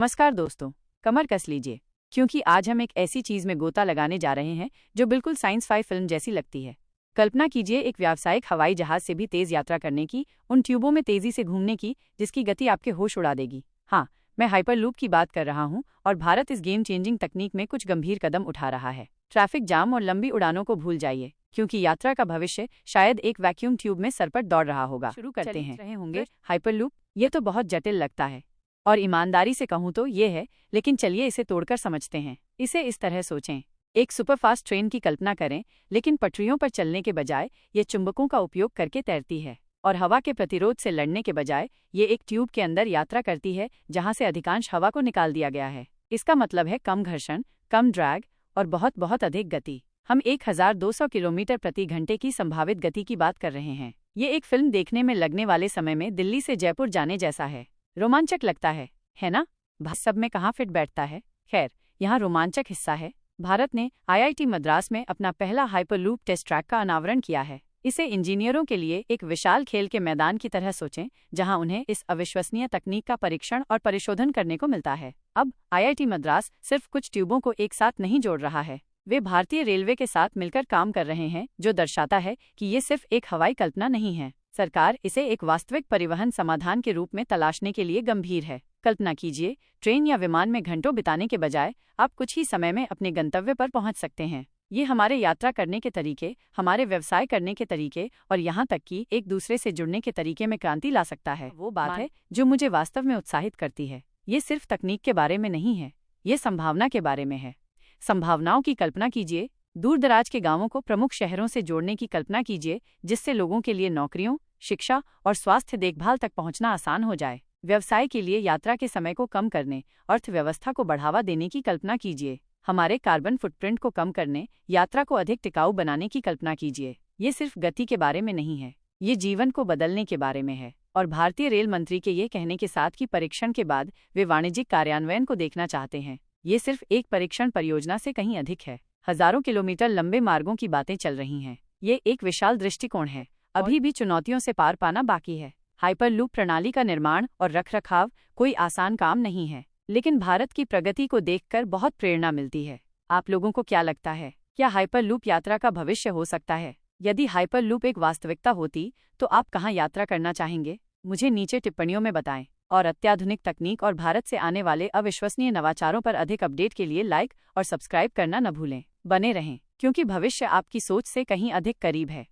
नमस्कार दोस्तों, कमर कस लीजिए क्योंकि आज हम एक ऐसी चीज में गोता लगाने जा रहे हैं जो बिल्कुल साइंस फाई फिल्म जैसी लगती है। कल्पना कीजिए एक व्यावसायिक हवाई जहाज से भी तेज यात्रा करने की, उन ट्यूबों में तेजी से घूमने की जिसकी गति आपके होश उड़ा देगी। हाँ, मैं हाइपरलूप की बात कर रहा हूँ और भारत इस गेम चेंजिंग तकनीक में कुछ गंभीर कदम उठा रहा है। ट्रैफिक जाम और लंबी उड़ानों को भूल जाइए क्योंकि यात्रा का भविष्य शायद एक वैक्यूम ट्यूब में सरपट दौड़ रहा होगा। शुरू करते हैं। रहे होंगे हाइपरलूप, ये तो बहुत जटिल लगता है और ईमानदारी से कहूँ तो ये है, लेकिन चलिए इसे तोड़कर समझते हैं। इसे इस तरह सोचें, एक सुपरफास्ट ट्रेन की कल्पना करें, लेकिन पटरियों पर चलने के बजाय ये चुंबकों का उपयोग करके तैरती है और हवा के प्रतिरोध से लड़ने के बजाय ये एक ट्यूब के अंदर यात्रा करती है जहां से अधिकांश हवा को निकाल दिया गया है। इसका मतलब है कम घर्षण, कम ड्रैग और बहुत बहुत अधिक गति। हम 1200 किलोमीटर प्रति घंटे की संभावित गति की बात कर रहे हैं। ये एक फिल्म देखने में लगने वाले समय में दिल्ली से जयपुर जाने जैसा है। रोमांचक लगता है ना? सब में कहाँ फिट बैठता है। खैर, यहाँ रोमांचक हिस्सा है। भारत ने IIT मद्रास में अपना पहला हाइपरलूप टेस्ट ट्रैक का अनावरण किया है। इसे इंजीनियरों के लिए एक विशाल खेल के मैदान की तरह सोचें, जहां उन्हें इस अविश्वसनीय तकनीक का परीक्षण और परिशोधन करने को मिलता है। अब IIT मद्रास सिर्फ कुछ ट्यूबों को एक साथ नहीं जोड़ रहा है, वे भारतीय रेलवे के साथ मिलकर काम कर रहे हैं, जो दर्शाता है कि ये सिर्फ एक हवाई कल्पना नहीं है। सरकार इसे एक वास्तविक परिवहन समाधान के रूप में तलाशने के लिए गंभीर है। कल्पना कीजिए, ट्रेन या विमान में घंटों बिताने के बजाय आप कुछ ही समय में अपने गंतव्य पर पहुंच सकते हैं। ये हमारे यात्रा करने के तरीके, हमारे व्यवसाय करने के तरीके और यहाँ तक कि एक दूसरे से जुड़ने के तरीके में क्रांति ला सकता है। वो बात है जो मुझे वास्तव में उत्साहित करती है। ये सिर्फ तकनीक के बारे में नहीं है, ये संभावना के बारे में है। संभावनाओं की कल्पना कीजिए। दूर दराज के गांवों को प्रमुख शहरों से जोड़ने की कल्पना कीजिए, जिससे लोगों के लिए नौकरियों, शिक्षा और स्वास्थ्य देखभाल तक पहुंचना आसान हो जाए। व्यवसाय के लिए यात्रा के समय को कम करने, अर्थव्यवस्था को बढ़ावा देने की कल्पना कीजिए। हमारे कार्बन फुटप्रिंट को कम करने, यात्रा को अधिक टिकाऊ बनाने की कल्पना कीजिए। ये सिर्फ गति के बारे में नहीं है, ये जीवन को बदलने के बारे में है। और भारतीय रेल मंत्री के ये कहने के साथ कि परीक्षण के बाद वे वाणिज्यिक कार्यान्वयन को देखना चाहते हैं, ये सिर्फ एक परीक्षण परियोजना से कहीं अधिक है। हजारों किलोमीटर लंबे मार्गों की बातें चल रही हैं। ये एक विशाल दृष्टिकोण है। अभी भी चुनौतियों से पार पाना बाकी है। हाइपरलूप प्रणाली का निर्माण और रखरखाव कोई आसान काम नहीं है, लेकिन भारत की प्रगति को देखकर बहुत प्रेरणा मिलती है। आप लोगों को क्या लगता है, क्या हाइपरलूप यात्रा का भविष्य हो सकता है? यदि हाइपरलूप एक वास्तविकता होती तो आप कहाँ यात्रा करना चाहेंगे? मुझे नीचे टिप्पणियों में बताएं। और अत्याधुनिक तकनीक और भारत से आने वाले अविश्वसनीय नवाचारों पर अधिक अपडेट के लिए लाइक और सब्सक्राइब करना न भूलें। बने रहें, क्योंकि भविष्य आपकी सोच से कहीं अधिक करीब है।